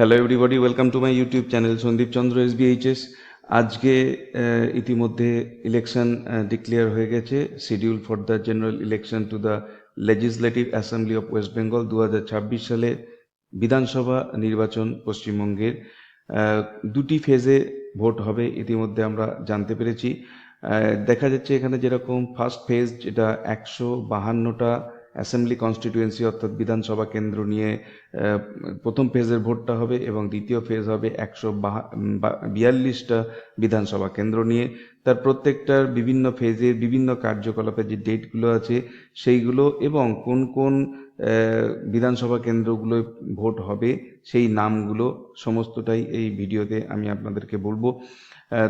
Hello everybody, welcome to my YouTube channel Sandip Chandra SBHS। আজকে ইতিমধ্যে election declare হয়ে গেছে। Schedule for the general election to the legislative assembly of West Bengal 2026 সালে বিধানসভা নির্বাচন পশ্চিমবঙ্গের দুটি ফেজে ভোট হবে ইতিমধ্যে আমরা জানতে পেরেছি। দেখা যাচ্ছে এখানে যেরকম ফার্স্ট ফেজ, যেটা 152টা অ্যাসেম্বলি কনস্টিটিউয়েন্সি অর্থাৎ বিধানসভা কেন্দ্র নিয়ে প্রথম ফেজের ভোটটা হবে, এবং দ্বিতীয় ফেজ হবে 142টা বিধানসভা কেন্দ্র নিয়ে। তার প্রত্যেকটার বিভিন্ন ফেজের বিভিন্ন কার্যকলাপের যে ডেটগুলো আছে সেইগুলো এবং কোন কোন বিধানসভা কেন্দ্রগুলোয় ভোট হবে সেই নামগুলো সমস্তটাই এই ভিডিওতে আমি আপনাদেরকে বলবো।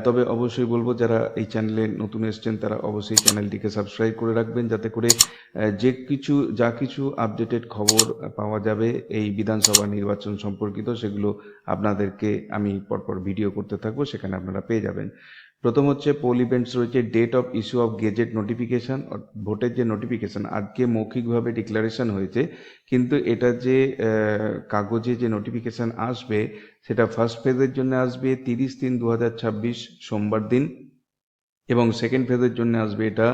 তবে অবশ্যই বলবো, যারা এই চ্যানেলে নতুন এসছেন তারা অবশ্যই চ্যানেলটিকে সাবস্ক্রাইব করে রাখবেন, যাতে করে যা কিছু আপডেটেড খবর পাওয়া যাবে এই বিধানসভা নির্বাচন সম্পর্কিত, সেগুলো আপনাদেরকে আমি পরপর ভিডিও করতে থাকবো, সেখানে আপনারা পেয়ে যাবেন। প্রথম হচ্ছে পোল ইভেন্টস রয়েছে, date of issue of gazette notification. ভোটের যে নোটিফিকেশন আজকে মৌখিকভাবে ডিক্লারেশন হয়েছে, কিন্তু এটা যে কাগজে যে নোটিফিকেশন আসবে সেটা ফার্স্ট ফেজের জন্য আসবে 30/3/2026 সোমবার দিন, এবং সেকেন্ড ফেজের জন্য আসবে এটা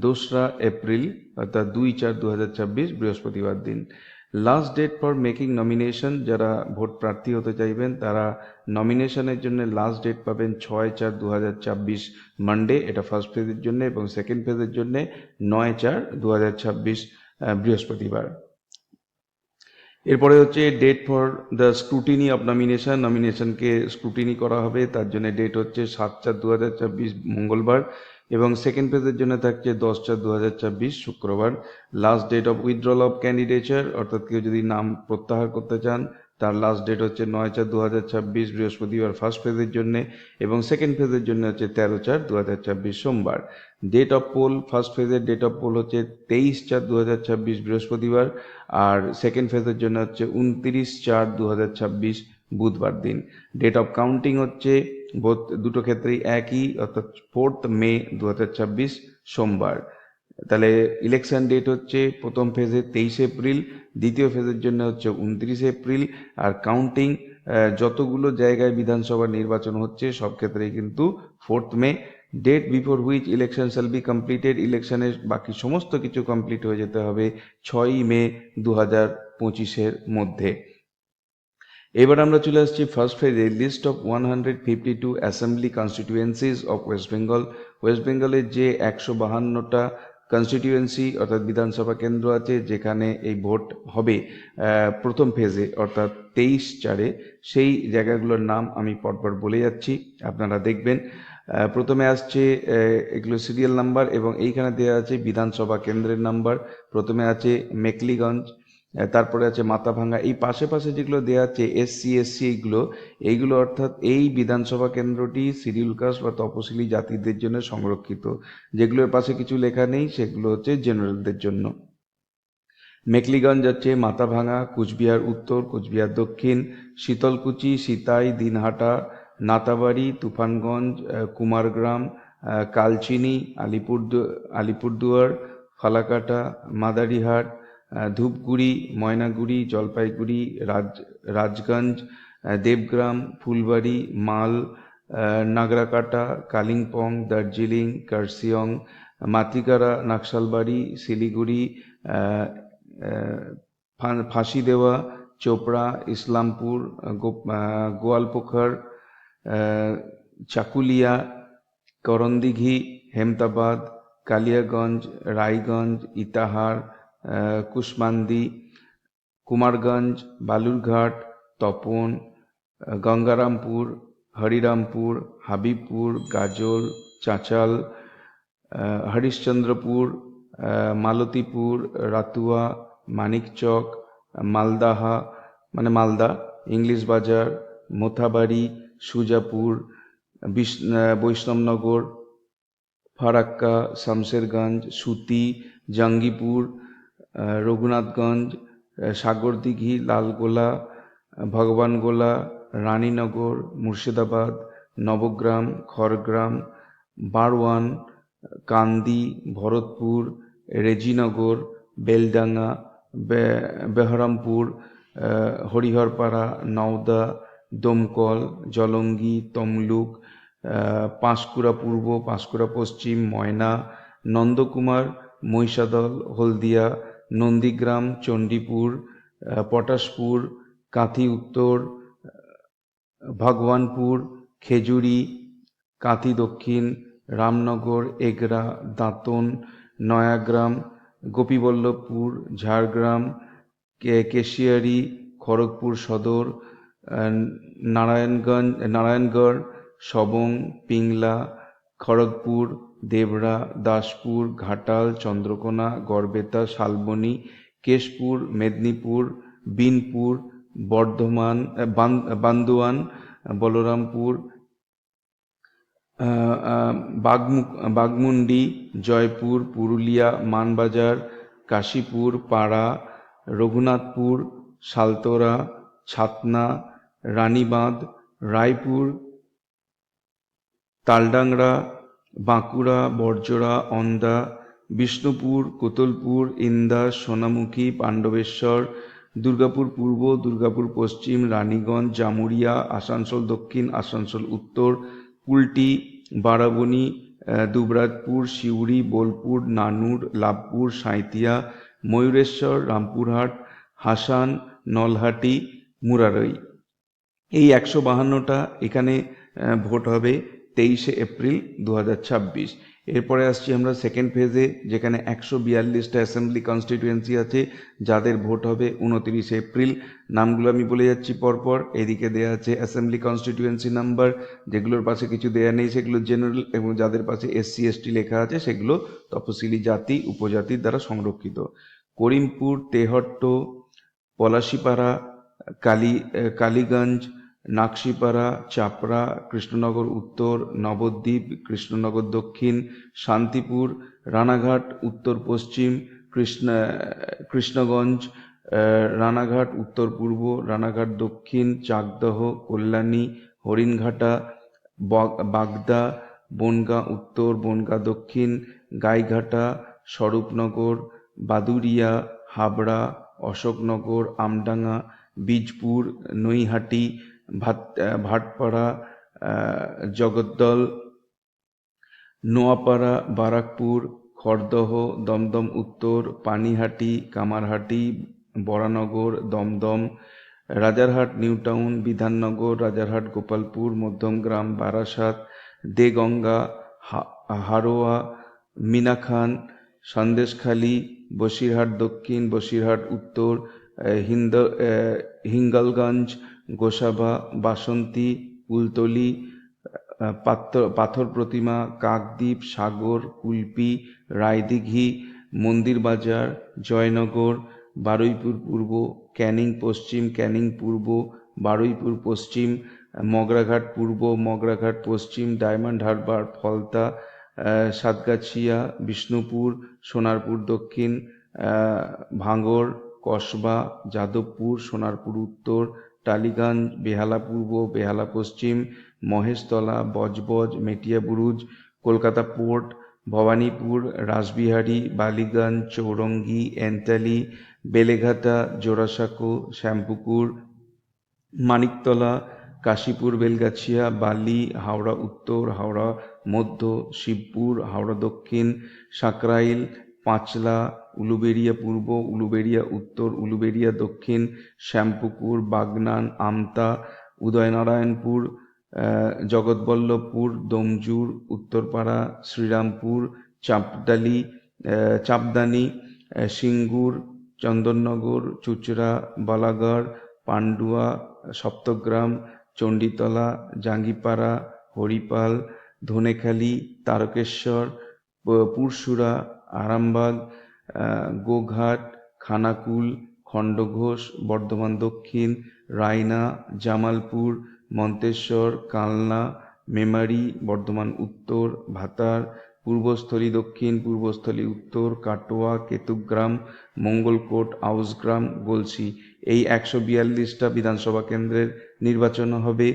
2রা এপ্রিল অর্থাৎ 2/4/2026 বৃহস্পতিবার দিন। Last date for making nomination, যারা ভোট প্রার্থী হতে চাইবেন তারা নমিনেশনের জন্য লাস্ট ডেট পাবেন 6/4/2026 মানডে, এটা ফার্স্ট ফেজের জন্য, এবং সেকেন্ড ফেজের জন্য 9/4/2026 বৃহস্পতিবার। এরপরে হচ্ছে date for the scrutiny of nomination. নমিনেশনকে স্ক্রুটিনি করা হবে, তার জন্য ডেট হচ্ছে 7/4/2026 মঙ্গলবার, এবং সেকেন্ড ফেজের জন্য থাকছে 10/4/2026 শুক্রবার। Last date of withdrawal of candidature, অর্থাৎ কেউ যদি নাম প্রত্যাহার করতে চান তার লাস্ট ডেট হচ্ছে 9/4/2026 বৃহস্পতিবার ফার্স্ট ফেজের জন্য, এবং সেকেন্ড ফেজের জন্য হচ্ছে 13/4/2026 সোমবার। ডেট অফ পোল, ফার্স্ট ফেজের ডেট অফ পোল হচ্ছে 23/4/2026 বৃহস্পতিবার, আর সেকেন্ড ফেজের জন্য হচ্ছে 29/4/2026 বুধবার দিন। ডেট অফ কাউন্টিং হচ্ছে দুটো ক্ষেত্রেই একই, অর্থাৎ 4 মে 2026 সোমবার। তাহলে ইলেকশন ডেট হচ্ছে প্রথম ফেজে 23 এপ্রিল, দ্বিতীয় ফেজের জন্য হচ্ছে 29 এপ্রিল, আর কাউন্টিং যতগুলো জায়গায় বিধানসভা নির্বাচন হচ্ছে সব ক্ষেত্রেই কিন্তু 4 May. Date before which election shall be completed, ইলেকশনের বাকি সমস্ত কিছু কমপ্লিট হয়ে যেতে হবে 6 মে 2025-এর মধ্যে। এবার আমরা চলে আসছি ফার্স্ট ফেজে, list of 152 assembly constituencies of West Bengal. West বেঙ্গলের যে 152টা কনস্টিটিউয়েন্সি অর্থাৎ বিধানসভা কেন্দ্র আছে যেখানে এই ভোট হবে প্রথম ফেজে অর্থাৎ 23/4-এ, সেই জায়গাগুলোর নাম আমি পরপর বলে যাচ্ছি, আপনারা দেখবেন। প্রথমে আসছে এগুলো সিরিয়াল নাম্বার, এবং এইখানে দেওয়া আছে বিধানসভা কেন্দ্রের নাম্বার। প্রথমে আছে মেকলিগঞ্জ, তারপরে আছে মাথাভাঙ্গা। এই পাশে পাশে যেগুলো দেওয়া আছে SC/SC, এইগুলো অর্থাৎ এই বিধানসভা কেন্দ্রটি শিডিউল কাস্ট বা তপশিলি জাতিদের জন্য সংরক্ষিত। যেগুলোর পাশে কিছু লেখা নেই সেগুলো হচ্ছে জেনারেলদের জন্য। মেকলিগঞ্জ আছে মাথাভাঙা, কুচবিহার উত্তর, কুচবিহার দক্ষিণ, শীতলকুচি, সিতাই, দিনহাটা, নাতাবাড়ি, তুফানগঞ্জ, কুমারগ্রাম, কালচিনি, আলিপুরদুয়ার, ফালাকাটা, মাদারিহাট, ধূপগুড়ি, ময়নাগুড়ি, জলপাইগুড়ি, রাজগঞ্জ, দেবগ্রাম, ফুলবাড়ি, মাল, নাগরাকাটা, কালিম্পং, দার্জিলিং, কার্শিয়ং, মাতিগারা, নাকশালবাড়ি, শিলিগুড়ি, ফাঁসি দেওয়া, চোপড়া, ইসলামপুর, গোয়ালপোখর, চাকুলিয়া, করণদিঘি, হেমতাবাদ, কালিয়াগঞ্জ, রায়গঞ্জ, ইটাহার, কুশমান্দি, কুমারগঞ্জ, বালুরঘাট, তপন, গঙ্গারামপুর, হরিরামপুর, হাবিবপুর, গাজল, চাঁচাল, হরিশ্চন্দ্রপুর, মালতীপুর, রাতুয়া, মানিকচক, মালদাহা মালদা, ইংলিশ বাজার, মোথাবাড়ি, সুজাপুর, বৈষ্ণবনগর, ফারাক্কা, শামশেরগঞ্জ, সুতি, জঙ্গিপুর, রঘুনাথগঞ্জ, সাগরদিঘি, লালগোলা, ভগবানগোলা, রানীনগর, মুর্শিদাবাদ, নবগ্রাম, খড়গ্রাম, বারওয়ান, কান্দি, ভরতপুর, রেজিনগর, বেলডাঙ্গা, বেহরামপুর, হরিহরপাড়া, নওদা, দমকল, জলঙ্গি, তমলুক, পাঁশকুড়া পূর্ব, পাঁশকুড়া পশ্চিম, ময়না, নন্দকুমার, মহিষাদল, হলদিয়া, নন্দীগ্রাম, চণ্ডীপুর, পটাশপুর, কাঁথি উত্তর, ভগবানপুর, খেজুরি, কাঁথি দক্ষিণ, রামনগর, এগরা, দাঁতন, নয়াগ্রাম, গোপীবল্লভপুর, ঝাড়গ্রাম, কেশিয়ারি, খড়গপুর সদর, নারায়ণগড়, সবং, পিংলা, খড়গপুর, দেবরা, দাসপুর, ঘাটাল, চন্দ্রকোনা, গড়বেতা, শালবনী, কেশপুর, মেদিনীপুর, বিনপুর, বর্ধমান, বান্দোয়ান, বলরামপুর, বাঘমুন্ডি, জয়পুর, পুরুলিয়া, মানবাজার, কাশীপুর, পাড়া, রঘুনাথপুর, সালতোরা, ছাতনা, রানীবাঁধ, রায়পুর, তালডাংরা, বাঁকুড়া, বড়জোড়া, অন্দা, বিষ্ণুপুর, কোতলপুর, ইন্দাস, সোনামুখী, পাণ্ডবেশ্বর, দুর্গাপুর পূর্ব, দুর্গাপুর পশ্চিম, রানীগঞ্জ, জামুরিয়া, আসানসোল দক্ষিণ, আসানসোল উত্তর, কুলটি, বারাবণী, দুবরাজপুর, সিউড়ি, বোলপুর, নানুর, লাভপুর, সাঁইতিয়া, ময়ূরেশ্বর, রামপুরহাট, হাসান, নলহাটি, মুরারই। এই 152টা এখানে ভোট হবে 23শে এপ্রিল 2026। এরপরে আসছি আমরা সেকেন্ড ফেজে, যেখানে 142টা অ্যাসেম্বলি কনস্টিটিউয়েন্সি আছে, যাদের ভোট হবে 29শে এপ্রিল। নামগুলো আমি বলে যাচ্ছি পরপর। এদিকে দেওয়া আছে অ্যাসেম্বলি কনস্টিটিউয়েন্সি নাম্বার, যেগুলোর পাশে কিছু দেয়া নেই সেগুলো জেনারেল, এবং যাদের পাশে SC ST লেখা আছে সেগুলো তপশিলি জাতি উপজাতির দ্বারা সংরক্ষিত। করিমপুর, তেহট্ট, পলাশিপাড়া, কালীগঞ্জ, নাকশিপাড়া, চাপড়া, কৃষ্ণনগর উত্তর, নবদ্বীপ, কৃষ্ণনগর দক্ষিণ, শান্তিপুর, রানাঘাট উত্তর পশ্চিম, কৃষ্ণগঞ্জ, রানাঘাট উত্তর পূর্ব, রানাঘাট দক্ষিণ, চাকদহ, কল্যাণী, হরিণঘাটা, বাগদা, বনগাঁ উত্তর, বনগাঁ দক্ষিণ, গাইঘাটা, স্বরূপনগর, বাদুড়িয়া, হাবড়া, অশোকনগর, আমডাঙ্গা, বীজপুর, নৈহাটি, ভাটপাড়া, জগদ্দল, নোয়াপাড়া, বারাকপুর, খড়দহ, দমদম উত্তর, পানিহাটি, কামারহাটি, বরানগর, দমদম, রাজারহাট, নিউটাউন, বিধাননগর, রাজারহাট, গোপালপুর, মধ্যমগ্রাম, বারাসাত, দেগঙ্গা, হারোয়া, মিনাখান, সন্দেশখালী, বসিরহাট দক্ষিণ, বসিরহাট উত্তর, হিঙ্গলগঞ্জ, গোসাবা, বাসন্তী, কুলতলি, পাথর প্রতিমা, কাকদ্বীপ, সাগর, কুলপি, রায়দিঘি, মন্দির বাজার, জয়নগর, বারুইপুর পূর্ব, ক্যানিং পশ্চিম, ক্যানিং পূর্ব, বারুইপুর পশ্চিম, মগরাঘাট পূর্ব, মগরাঘাট পশ্চিম, ডায়মন্ড হারবার, ফলতা, সাতগাছিয়া, বিষ্ণুপুর, সোনারপুর দক্ষিণ, ভাঙড়, কসবা, যাদবপুর, সোনারপুর উত্তর, টালিগঞ্জ, বেহালা পূর্ব, বেহালা পশ্চিম, মহেশতলা, বজবজ, মেটিয়াবুরুজ, কলকাতা পোর্ট, ভবানীপুর, রাসবিহারী, বালিগঞ্জ, চৌরঙ্গি, এন্টালি, বেলেঘাটা, জোড়াসাঁকো, শ্যামপুকুর, মানিকতলা, কাশীপুর, বেলগাছিয়া, বালি, হাওড়া উত্তর, হাওড়া মধ্য, শিবপুর, হাওড়া দক্ষিণ, সাঁকরাইল, পাঁচলা, উলুবেড়িয়া পূর্ব, উলুবেড়িয়া উত্তর, উলুবেড়িয়া দক্ষিণ, শ্যামপুকুর, বাগনান, আমতা, উদয়নারায়ণপুর, জগৎবল্লভপুর, দমজুর, উত্তরপাড়া, শ্রীরামপুর, চাপদানি, সিঙ্গুর, চন্দননগর, চুচড়া, বালাগড়, পান্ডুয়া, সপ্তগ্রাম, চণ্ডীতলা, জাঙ্গিপাড়া, হরিপাল, ধনেখালি, তারকেশ্বর, পুরসুরা, আরামবাগ, গোঘাট, খানাকুল, খণ্ডঘোষ, বর্ধমান দক্ষিণ, রায়না, জামালপুর, মন্তেশ্বর, কালনা, মেমারি, বর্ধমান উত্তর, ভাতার, পূর্বস্থলী দক্ষিণ, পূর্বস্থলী উত্তর, কাটোয়া, কেতুগ্রাম, মঙ্গলকোট, আউসগ্রাম, গলসি। এই 142টা বিধানসভা কেন্দ্রের নির্বাচন হবে।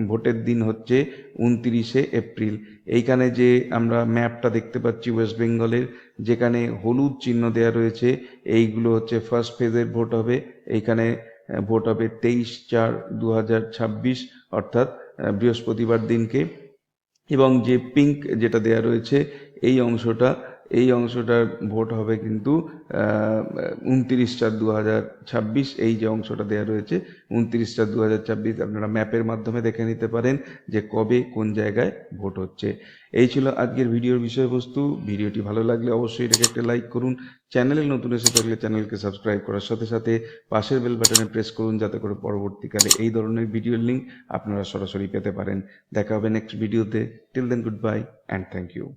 ভোটের দিন হচ্ছে 29শে এপ্রিল। এইখানে যে আমরা ম্যাপটা দেখতে পাচ্ছি ওয়েস্ট বেঙ্গলের, যেখানে হলুদ চিহ্ন দেওয়া রয়েছে, এইগুলো হচ্ছে ফার্স্ট ফেজের ভোট হবে। এইখানে ভোট হবে 23/4/2026 অর্থাৎ বৃহস্পতিবার দিনকে। এবং যে পিঙ্ক যেটা দেয়া রয়েছে এই অংশটার ভোট হবে কিন্তু 29/4/2026। এই যে অংশটা দেয়া রয়েছে 29/4/2026, আপনারা ম্যাপের মাধ্যমে দেখে নিতে পারেন যে কবে কোন জায়গায় ভোট হচ্ছে। এই ছিল আজকের ভিডিওর বিষয়বস্তু। ভিডিওটি ভালো লাগলে অবশ্যই এটাকে একটা লাইক করুন। চ্যানেলে নতুন এসে থাকলে চ্যানেলকে সাবস্ক্রাইব করার সাথে সাথে পাশের বেল বাটনে প্রেস করুন, যাতে করে পরবর্তীকালে এই ধরনের ভিডিওর লিঙ্ক আপনারা সরাসরি পেতে পারেন। দেখা হবে নেক্সট ভিডিওতে। Till then, goodbye and thank you.